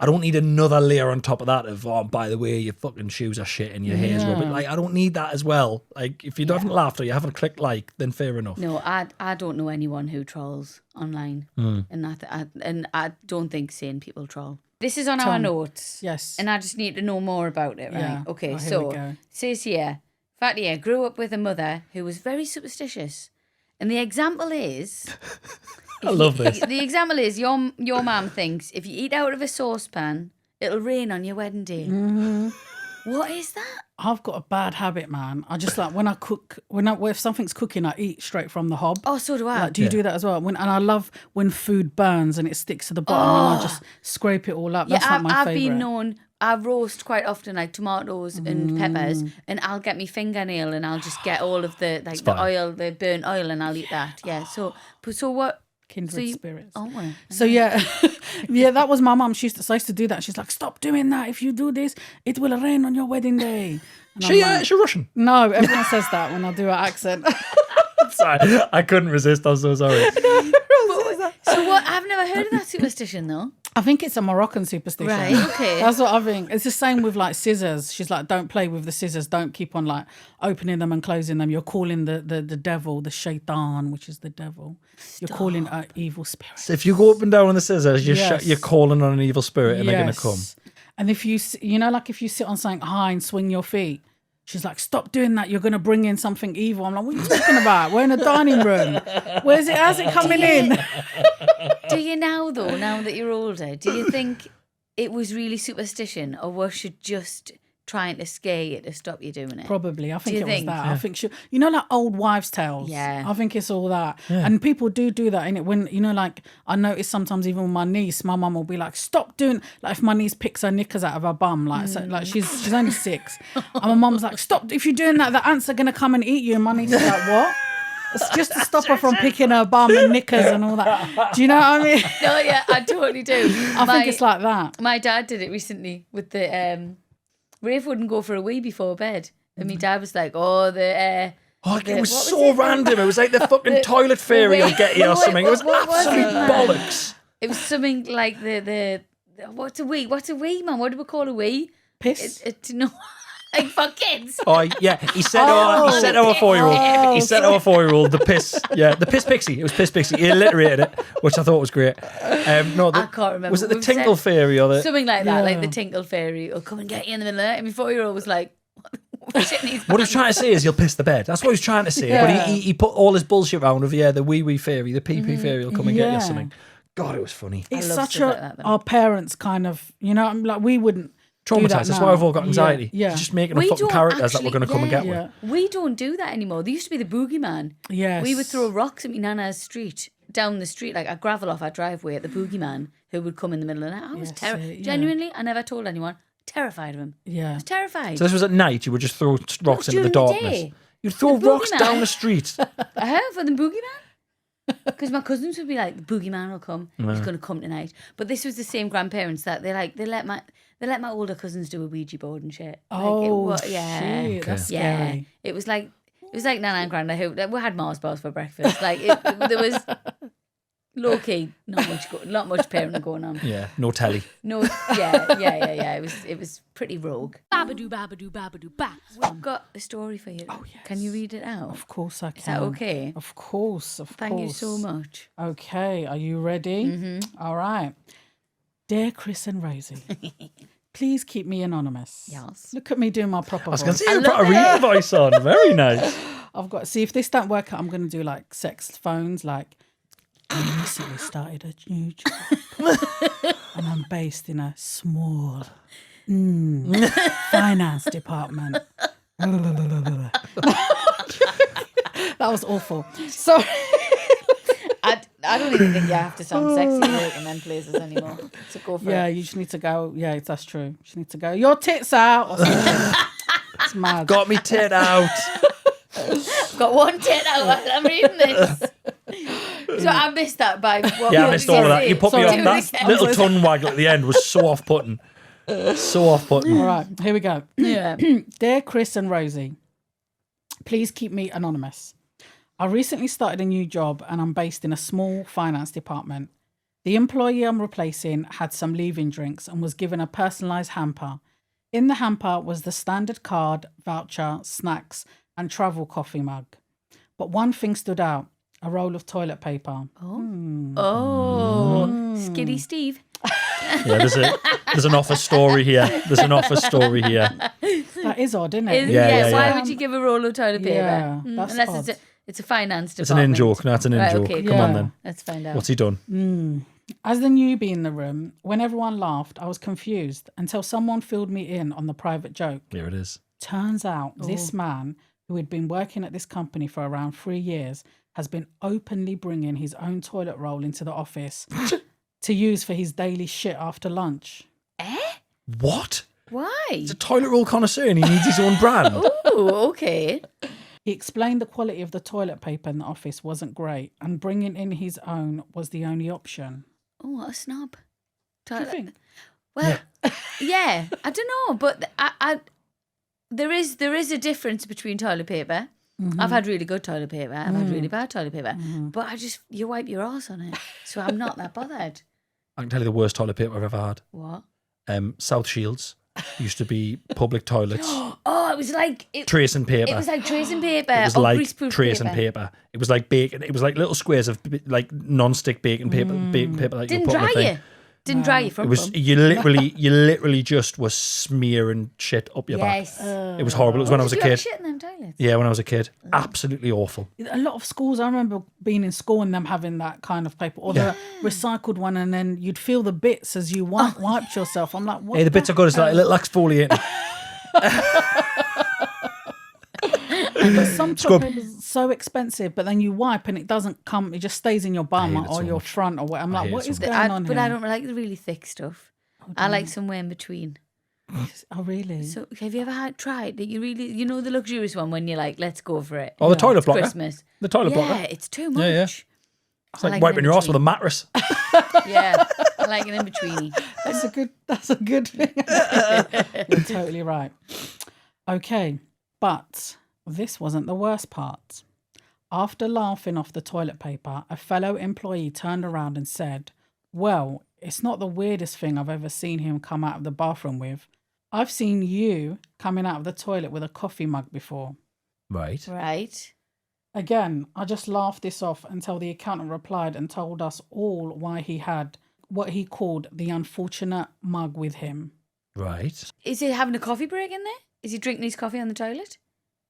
Speaker 1: I don't need another layer on top of that of, oh, by the way, your fucking shoes are shit and your hair's rubbish. Like, I don't need that as well. Like, if you haven't laughed or you haven't clicked like, then fair enough.
Speaker 2: No, I don't know anyone who trolls online, and I don't think sane people troll. This is on our notes.
Speaker 3: Yes.
Speaker 2: And I just need to know more about it, right?
Speaker 3: Yeah.
Speaker 2: Okay,
Speaker 3: Oh, here we
Speaker 2: so
Speaker 3: go.
Speaker 2: says here, Fatiha grew up with a mother who was very superstitious. And the example is...
Speaker 1: I love this.
Speaker 2: The example is your mum thinks if you eat out of a saucepan, it'll rain on your wedding day.
Speaker 3: Mm-hmm.
Speaker 2: What is that?
Speaker 3: I've got a bad habit, man. I just like when I cook, if something's cooking, I eat straight from the hob.
Speaker 2: Oh, so do I.
Speaker 3: Like, do you do that as well? And I love when food burns and it sticks to the bottom and I just scrape it all up. That's like my
Speaker 2: I've
Speaker 3: favourite.
Speaker 2: been known. I roast quite often, like tomatoes and peppers, and I'll get my fingernail and I'll just get all of the the oil, the burnt oil, and I'll eat that. Yeah. So what?
Speaker 3: Kindred spirits.
Speaker 2: Oh, well.
Speaker 3: So yeah, that was my mum. I used to do that. She's like, stop doing that. If you do this, it will rain on your wedding day. And I'm
Speaker 1: She Russian?
Speaker 3: No, everyone says that when I do an accent.
Speaker 1: Sorry, I couldn't resist. I'm so sorry.
Speaker 2: So So what? I've never heard of that superstition though.
Speaker 3: I think it's a Moroccan superstition.
Speaker 2: Right, okay.
Speaker 3: That's what I think. It's the same with like scissors. She's like, don't play with the scissors. Don't keep on like opening them and closing them. You're calling the devil, the shaitan, which is the devil. You're calling an evil spirit.
Speaker 1: So if you go up and down on the scissors,
Speaker 3: Yes.
Speaker 1: you're calling on an evil spirit and they're going to come.
Speaker 3: And if you like if you sit on something high and swing your feet, she's like, stop doing that. You're going to bring in something evil. I'm like, what are you talking about? We're in a dining room. Where's it? How's it coming in?
Speaker 2: Do you now though? Now that you're older, do you think it was really superstition, or was she just trying to scare you to stop you doing it?
Speaker 3: Probably. I think
Speaker 2: you
Speaker 3: it was
Speaker 2: think?
Speaker 3: that. I think like old wives' tales.
Speaker 2: Yeah.
Speaker 3: I think it's all that. And people do that, innit? When, like, I notice sometimes even with my niece, my mum will be like, stop doing, like, if my niece picks her knickers out of her bum, like, so, like she's only 6. And my mum's like, stop, if you're doing that, the ants are going to come and eat you. And my niece is like, what? It's just to stop her from picking her bum and knickers and all that. Do you know what I mean?
Speaker 2: No, yeah, I totally do.
Speaker 3: I think it's like that.
Speaker 2: My dad did it recently with the Rafe wouldn't go for a wee before bed, and my dad was like,
Speaker 1: it was so random. It was like the fucking toilet fairy will get you or something. It was absolute bollocks.
Speaker 2: It was something like the what's a wee? What's a wee, man? What do we call a wee?
Speaker 3: Piss.
Speaker 2: No, like for kids.
Speaker 1: Oh yeah, he said our 4-year-old. He said our 4-year-old the piss. Yeah, the piss pixie. It was piss pixie. He alliterated it, which I thought was great. No,
Speaker 2: I can't remember.
Speaker 1: Was it the
Speaker 2: We've
Speaker 1: tinkle
Speaker 2: said
Speaker 1: fairy or the
Speaker 2: something like that? Like the tinkle fairy will come and get you in the middle of the night. And my 4-year-old was like,
Speaker 1: what he was trying to say is you'll piss the bed. That's what he was trying to say. But he put all his bullshit around of the wee fairy, the pee fairy will come and get you or something. God, it was funny.
Speaker 3: It's
Speaker 2: love
Speaker 3: such
Speaker 2: stuff like that, though.
Speaker 3: our parents kind of, I'm like, we wouldn't do
Speaker 1: Traumatized.
Speaker 3: that
Speaker 1: That's
Speaker 3: now.
Speaker 1: why we've all got anxiety.
Speaker 3: Yeah.
Speaker 1: Just making
Speaker 2: We
Speaker 1: up fucking
Speaker 2: don't
Speaker 1: characters that we're
Speaker 2: actually-
Speaker 1: going to come and get
Speaker 3: yeah.
Speaker 1: with.
Speaker 2: we don't do that anymore. There used to be the boogeyman.
Speaker 3: Yes.
Speaker 2: We would throw rocks at my nana's street, down the street, like a gravel off our driveway at the boogeyman who would come in the middle of the night. I was
Speaker 3: Yes,
Speaker 2: genuinely, I never told anyone, terrified of him. I
Speaker 3: Yeah.
Speaker 2: was terrified.
Speaker 1: So this was at night. You would just throw rocks into the
Speaker 2: during the
Speaker 1: darkness.
Speaker 2: day.
Speaker 1: You'd throw
Speaker 2: The
Speaker 1: rocks
Speaker 2: boogeyman.
Speaker 1: down the street.
Speaker 2: I heard for the boogeyman. Because my cousins would be like, the boogeyman will come. He's going to come tonight. But this was the same grandparents that they let my older cousins do a Ouija board and shit. Yeah.
Speaker 3: shit, that's
Speaker 2: Yeah.
Speaker 3: scary.
Speaker 2: It was like Nana and Granda who we had Mars bars for breakfast. Like there was low key, not much parenting going on.
Speaker 1: Yeah, no telly.
Speaker 2: No, yeah. It was pretty rogue.
Speaker 4: Babadoo, babadoo, babadoo, ba.
Speaker 2: I've got a story for you. Oh yes. Can you read it out?
Speaker 3: Of course I can.
Speaker 2: Is that okay?
Speaker 3: Of course.
Speaker 2: Thank you so much.
Speaker 3: Okay, are you ready? Mm-hmm. All right. Dear Chris and Rosie, please keep me anonymous.
Speaker 2: Yes.
Speaker 3: Look at me doing my proper
Speaker 1: I was going
Speaker 3: voice.
Speaker 1: to say you put a reading voice on. Very nice.
Speaker 3: I've got, see, if this don't work out, I'm going to do like sex phones, like, I recently started a new job and I'm based in a small finance department. That was awful. So
Speaker 2: I don't even think you have to sound sexy working in places anymore. So go for
Speaker 3: yeah,
Speaker 2: it.
Speaker 3: you just need to go. Yeah, that's true. You just need to go, your tits out. Or something. It's mad.
Speaker 1: Got me tit out.
Speaker 2: Got one tit out while I'm reading this. So I missed that by what?
Speaker 1: Yeah, I
Speaker 2: what
Speaker 1: missed
Speaker 2: did
Speaker 1: all of that.
Speaker 2: say?
Speaker 1: You put me
Speaker 2: Do
Speaker 1: on
Speaker 2: it
Speaker 1: that
Speaker 2: again.
Speaker 1: little tongue waggle at the end was so off-putting. So off-putting.
Speaker 3: All right, here we go.
Speaker 2: Yeah.
Speaker 3: Dear Chris and Rosie, please keep me anonymous. I recently started a new job and I'm based in a small finance department. The employee I'm replacing had some leaving drinks and was given a personalised hamper. In the hamper was the standard card, voucher, snacks and travel coffee mug. But one thing stood out, a roll of toilet paper.
Speaker 2: Skiddy Steve.
Speaker 1: Yeah, there's an office story here. There's an office story here.
Speaker 3: That is odd, isn't it?
Speaker 1: Yeah.
Speaker 2: Why would you give a roll of toilet paper?
Speaker 3: Yeah, that's
Speaker 2: Unless
Speaker 3: odd.
Speaker 2: it's a finance department.
Speaker 1: It's an in-joke. No, it's an in-joke.
Speaker 2: okay,
Speaker 1: Come on then.
Speaker 2: Let's find out.
Speaker 1: What's he done?
Speaker 3: As the newbie in the room, when everyone laughed, I was confused until someone filled me in on the private joke.
Speaker 1: Here it is.
Speaker 3: Turns out this man, who had been working at this company for around 3 years, has been openly bringing his own toilet roll into the office to use for his daily shit after lunch.
Speaker 1: What?
Speaker 2: Why?
Speaker 1: He's a toilet roll connoisseur and he needs his own brand.
Speaker 2: Oh, okay.
Speaker 3: He explained the quality of the toilet paper in the office wasn't great and bringing in his own was the only option.
Speaker 2: Oh, what a snob.
Speaker 3: Do you think?
Speaker 2: Well, yeah, I don't know, but I there is a difference between toilet paper. I've had really good toilet paper. I've had really bad toilet paper. But you wipe your ass on it. So I'm not that bothered.
Speaker 1: I can tell you the worst toilet paper I've ever had.
Speaker 2: What?
Speaker 1: South Shields used to be public toilets.
Speaker 2: Oh, it was like...
Speaker 1: Tracing paper.
Speaker 2: It was like tracing paper.
Speaker 1: It was
Speaker 2: or
Speaker 1: like
Speaker 2: greaseproof
Speaker 1: tracing paper. It was like bacon. It was like little squares of like non-stick bacon paper. Bacon paper that you
Speaker 2: Didn't
Speaker 1: put on
Speaker 2: dry
Speaker 1: the thing.
Speaker 2: you. Didn't dry you from
Speaker 1: It was you literally just was smearing shit up your back. It was horrible. It was when I was a
Speaker 2: Did you ever
Speaker 1: kid.
Speaker 2: shit in them toilets?
Speaker 1: Yeah, when I was a kid, absolutely awful.
Speaker 3: A lot of schools, I remember being in school and them having that kind of paper, or the recycled one, and then you'd feel the bits as you wiped yourself. I'm like, what?
Speaker 1: Hey, the bits are good. It's like a little exfoliating.
Speaker 3: But some toilet paper is so expensive, but then you wipe and it doesn't come, it just stays in your bum
Speaker 1: hate it
Speaker 3: or
Speaker 1: so
Speaker 3: your
Speaker 1: much.
Speaker 3: front or what. I'm like,
Speaker 1: hate
Speaker 3: what
Speaker 1: it
Speaker 3: is
Speaker 1: so
Speaker 3: going on
Speaker 2: But
Speaker 3: here?
Speaker 2: I don't like the really thick stuff. I like somewhere in between.
Speaker 3: Oh, really?
Speaker 2: So have you ever tried that you really, the luxurious one when you're like, let's go for it.
Speaker 1: Oh, the toilet
Speaker 2: It's
Speaker 1: blocker.
Speaker 2: Christmas.
Speaker 1: The toilet
Speaker 2: Yeah,
Speaker 1: blocker.
Speaker 2: it's too much.
Speaker 1: Yeah. It's like wiping your ass with a mattress.
Speaker 2: Yeah, I like an in-betweeny.
Speaker 3: That's a good thing. You're totally right. Okay, but this wasn't the worst part. After laughing off the toilet paper, a fellow employee turned around and said, well, it's not the weirdest thing I've ever seen him come out of the bathroom with. I've seen you coming out of the toilet with a coffee mug before.
Speaker 1: Right.
Speaker 2: Right.
Speaker 3: Again, I just laughed this off until the accountant replied and told us all why he had what he called the unfortunate mug with him.
Speaker 1: Right.
Speaker 2: Is he having a coffee break in there? Is he drinking his coffee on the toilet?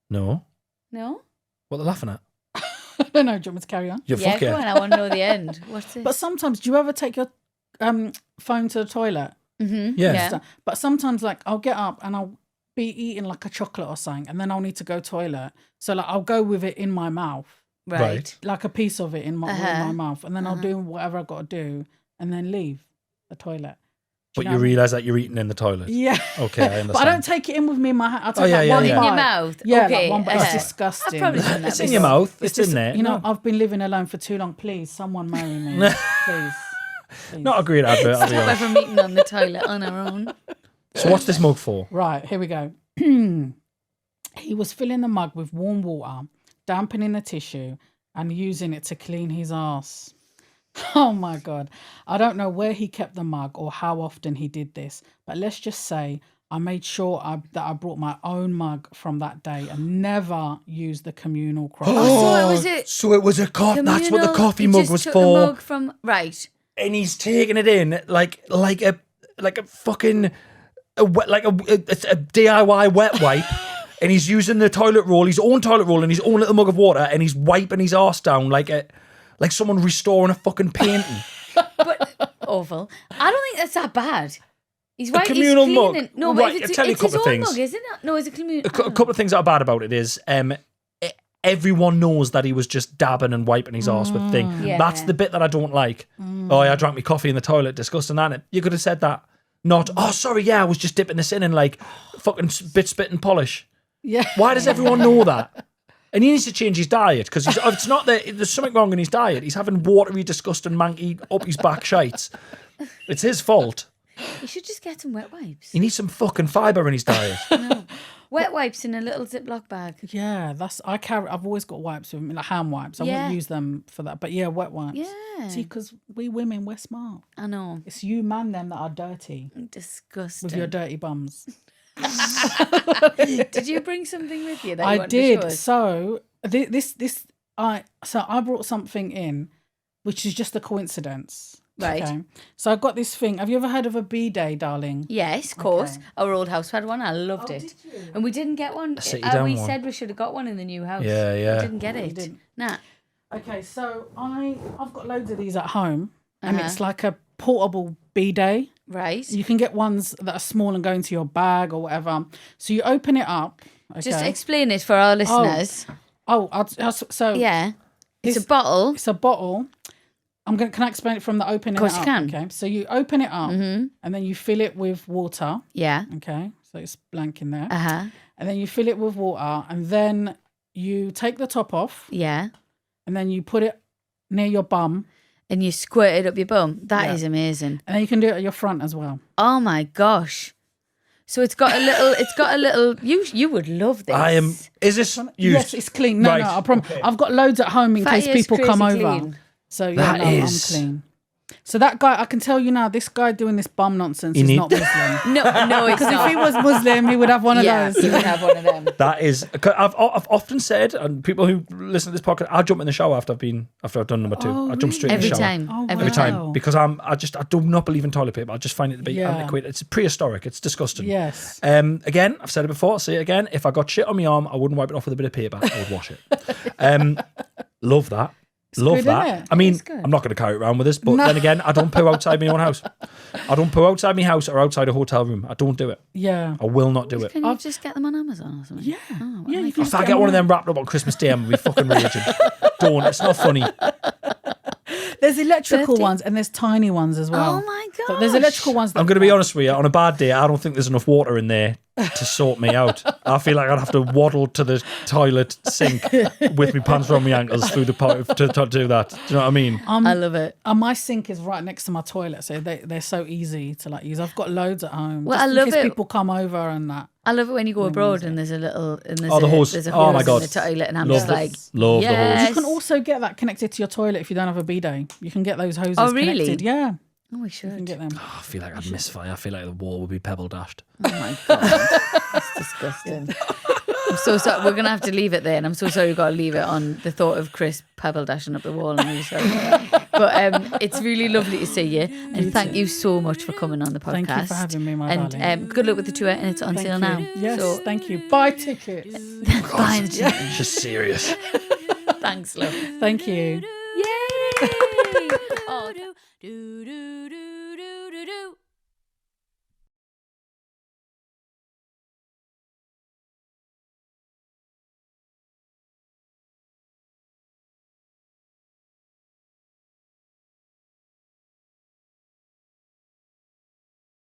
Speaker 1: No.
Speaker 2: No?
Speaker 1: What are they laughing at?
Speaker 3: No, do you want me to carry on?
Speaker 1: Yeah, fuck
Speaker 2: Go
Speaker 1: yeah.
Speaker 2: on, I want to know the end. What's this?
Speaker 3: But sometimes, do you ever take your phone to the toilet?
Speaker 2: Mm-hmm.
Speaker 1: Yeah.
Speaker 3: But sometimes, like, I'll get up and I'll be eating like a chocolate or something, and then I'll need to go toilet. So, like, I'll go with it in my mouth,
Speaker 2: Right.
Speaker 3: like a piece of it in my mouth, and then I'll do whatever I got to do, and then leave the toilet.
Speaker 1: But
Speaker 3: know
Speaker 1: you
Speaker 3: what I mean?
Speaker 1: realise that you're eating in the toilet.
Speaker 3: Yeah.
Speaker 1: Okay, I understand.
Speaker 3: But I don't take it in with me in my hand. I'll take
Speaker 1: yeah,
Speaker 3: like
Speaker 1: yeah,
Speaker 3: one
Speaker 1: yeah.
Speaker 3: bite.
Speaker 2: In your mouth?
Speaker 3: Yeah,
Speaker 2: Okay.
Speaker 3: like one bite. It's disgusting.
Speaker 2: I've probably done that
Speaker 1: It's in
Speaker 2: before.
Speaker 1: your mouth. It's
Speaker 3: just-
Speaker 1: in there.
Speaker 3: You know, I've been living alone for too long. Please, someone marry me. Please.
Speaker 1: Not a great advert, I'll be
Speaker 2: Stop her
Speaker 1: honest.
Speaker 2: from eating on the toilet on her own.
Speaker 1: So what's this mug for?
Speaker 3: Right, here we go. He was filling the mug with warm water, dampening the tissue, and using it to clean his ass. Oh my God. I don't know where he kept the mug or how often he did this, but let's just say I made sure that I brought my own mug from that day and never used the communal cross.
Speaker 1: So it was a coffee. That's what the
Speaker 2: communal-
Speaker 1: coffee
Speaker 2: he
Speaker 1: mug
Speaker 2: just
Speaker 1: was
Speaker 2: took
Speaker 1: for.
Speaker 2: A mug from, right.
Speaker 1: And he's taking it in like a fucking like a DIY wet wipe. And he's using the toilet roll, his own toilet roll, and his own little mug of water, and he's wiping his arse down like someone restoring a fucking painting.
Speaker 2: But awful. I don't think that's that bad. He's right.
Speaker 1: communal
Speaker 2: he's
Speaker 1: mug.
Speaker 2: cleaning. No,
Speaker 1: Right,
Speaker 2: but if
Speaker 1: I'll
Speaker 2: it's,
Speaker 1: tell you a
Speaker 2: it's his
Speaker 1: couple of
Speaker 2: own
Speaker 1: things.
Speaker 2: mug, isn't it? No, it's a communal.
Speaker 1: A couple of things that are bad about it is everyone knows that he was just dabbing and wiping his arse with thing.
Speaker 2: Yeah.
Speaker 1: That's the bit that I don't like. Oh, yeah, I drank my coffee in the toilet, disgusting, that. You could have said that. Not, oh, sorry, yeah, I was just dipping this in like fucking spit and polish.
Speaker 3: Yeah.
Speaker 1: Why does everyone know that? And he needs to change his diet because it's not that there's something wrong in his diet. He's having watery, disgusting, manky up his back shites. It's his fault.
Speaker 2: You should just get some wet wipes.
Speaker 1: He needs some fucking fibre in his diet.
Speaker 2: No. Wet wipes in a little Ziploc bag.
Speaker 3: Yeah, I've always got wipes with me, like hand wipes. I
Speaker 2: Yeah.
Speaker 3: won't use them for that. But yeah, wet wipes.
Speaker 2: Yeah.
Speaker 3: See, because we women, we're smart.
Speaker 2: I know.
Speaker 3: It's you man them that are dirty
Speaker 2: Disgusting.
Speaker 3: with your dirty bums.
Speaker 2: Did you bring something with you that you
Speaker 3: I
Speaker 2: wanted to show
Speaker 3: did.
Speaker 2: us?
Speaker 3: So I brought something in, which is just a coincidence.
Speaker 2: Right.
Speaker 3: Okay. So I got this thing. Have you ever heard of a B-day, darling?
Speaker 2: Yes, of course.
Speaker 3: Okay.
Speaker 2: Our old house had one. I loved it.
Speaker 3: did you?
Speaker 2: And we didn't get one.
Speaker 1: city down
Speaker 2: We
Speaker 1: one.
Speaker 2: said we should have got one in the new house.
Speaker 1: Yeah, yeah.
Speaker 2: We didn't get
Speaker 3: You
Speaker 2: it.
Speaker 3: didn't.
Speaker 2: Nah.
Speaker 3: Okay, so I've got loads of these at home, and
Speaker 2: Uh-huh.
Speaker 3: it's like a portable B-day.
Speaker 2: Right.
Speaker 3: You can get ones that are small and go into your bag or whatever. So you open it up. Okay.
Speaker 2: Just explain it for our listeners.
Speaker 3: So
Speaker 2: Yeah. It's
Speaker 3: This-
Speaker 2: a bottle.
Speaker 3: it's a bottle. Can I explain it from the opening?
Speaker 2: Of course
Speaker 3: it
Speaker 2: you
Speaker 3: up?
Speaker 2: can.
Speaker 3: Okay, so you open it up, and then you fill it with water.
Speaker 2: Yeah.
Speaker 3: Okay, so it's blank in there,
Speaker 2: Uh-huh.
Speaker 3: and then you fill it with water, and then you take the top off,
Speaker 2: Yeah.
Speaker 3: and then you put it near your bum,
Speaker 2: And you squirt it up your bum. That
Speaker 3: Yeah.
Speaker 2: is amazing.
Speaker 3: and then you can do it at your front as well.
Speaker 2: Oh my gosh. So it's got a little. You would love this.
Speaker 1: I am. Is this used?
Speaker 3: Yes, it's clean. No,
Speaker 1: Right,
Speaker 3: no, I promise.
Speaker 1: okay.
Speaker 3: I've got loads at home in case
Speaker 2: Fatty is
Speaker 3: people come
Speaker 2: crazy
Speaker 3: over.
Speaker 2: clean.
Speaker 3: So yeah,
Speaker 1: That
Speaker 3: no,
Speaker 1: is-
Speaker 3: I'm clean. So that guy, I can tell you now, this guy doing this bum nonsense
Speaker 1: You
Speaker 3: is
Speaker 1: need-
Speaker 3: not Muslim.
Speaker 2: No, it's
Speaker 3: Because if
Speaker 2: not.
Speaker 3: he was Muslim, he would have one of
Speaker 2: Yeah,
Speaker 3: those.
Speaker 2: you would have one of them.
Speaker 1: That is. I've often said, and people who listen to this podcast, I jump in the shower after I've done number 2.
Speaker 3: Oh,
Speaker 1: I jump straight
Speaker 2: Every
Speaker 1: in the shower.
Speaker 2: time.
Speaker 3: Oh,
Speaker 2: Every
Speaker 1: Every
Speaker 2: time.
Speaker 1: time, because I do not believe in toilet paper. I just find it to be
Speaker 3: Yeah.
Speaker 1: antiquated. It's prehistoric. It's disgusting.
Speaker 3: Yes.
Speaker 1: Again, I've said it before. I'll say it again. If I got shit on my arm, I wouldn't wipe it off with a bit of paper. I would wash it. Love that. Love
Speaker 3: good,
Speaker 1: that.
Speaker 3: innit?
Speaker 1: I mean,
Speaker 2: It's good.
Speaker 1: I'm not going to carry it around with us, but then again, I don't poo outside my own house. I don't poo outside my house or outside a hotel room. I don't do it.
Speaker 3: Yeah.
Speaker 1: I will not do it.
Speaker 2: Can you just get them on Amazon or something?
Speaker 3: Yeah.
Speaker 2: Oh,
Speaker 3: Yeah,
Speaker 2: my
Speaker 3: you can
Speaker 2: God.
Speaker 1: If I get one of them wrapped up on Christmas Day, I'm going to be fucking raging. Don't. It's not funny.
Speaker 3: There's electrical
Speaker 2: Birthday.
Speaker 3: ones and there's tiny ones as well.
Speaker 2: Oh my god.
Speaker 3: So there's electrical ones that
Speaker 1: I'm going to be honest with you. On a bad day, I don't think there's enough water in there to sort me out. I feel like I'd have to waddle to the toilet sink with my pants around my ankles through the pipe to do that. Do you know what I mean?
Speaker 2: I love it.
Speaker 3: And my sink is right next to my toilet, so they're so easy to like use. I've got loads at home.
Speaker 2: Well,
Speaker 3: just
Speaker 2: I
Speaker 3: in
Speaker 2: love
Speaker 3: case
Speaker 2: it.
Speaker 3: people come over and that.
Speaker 2: I love it when you go abroad and there's a little and there's
Speaker 1: Oh, the hose.
Speaker 2: there's a
Speaker 1: Oh,
Speaker 2: hose
Speaker 1: my God.
Speaker 2: in the toilet, and I'm
Speaker 1: Love
Speaker 2: just
Speaker 1: the-
Speaker 2: like,
Speaker 1: love the hose.
Speaker 2: yes.
Speaker 3: You can also get that connected to your toilet if you don't have a bidet. You can get those hoses
Speaker 2: Oh, really?
Speaker 3: connected. Yeah,
Speaker 2: Oh, we
Speaker 3: you can
Speaker 2: should.
Speaker 3: get them.
Speaker 1: I feel like I'd misfire. I feel like the wall would be pebble dashed.
Speaker 2: Oh my god, that's disgusting. I'm so sorry. We're gonna have to leave it there, and I'm so sorry we've got to leave it on the thought of Chris pebble dashing up the wall. I'm really sorry. But it's really lovely to see you, and thank you so much for coming on the podcast.
Speaker 3: Thank you for having me, my
Speaker 2: and
Speaker 3: darling.
Speaker 2: good luck with the tour, and it's
Speaker 3: Thank
Speaker 2: until
Speaker 3: you.
Speaker 2: now.
Speaker 3: Yes,
Speaker 2: So
Speaker 3: thank you. Buy tickets.
Speaker 2: bye.
Speaker 1: It's just serious.
Speaker 2: Thanks, love.
Speaker 3: Thank you.
Speaker 2: Yay! Oh,
Speaker 4: do do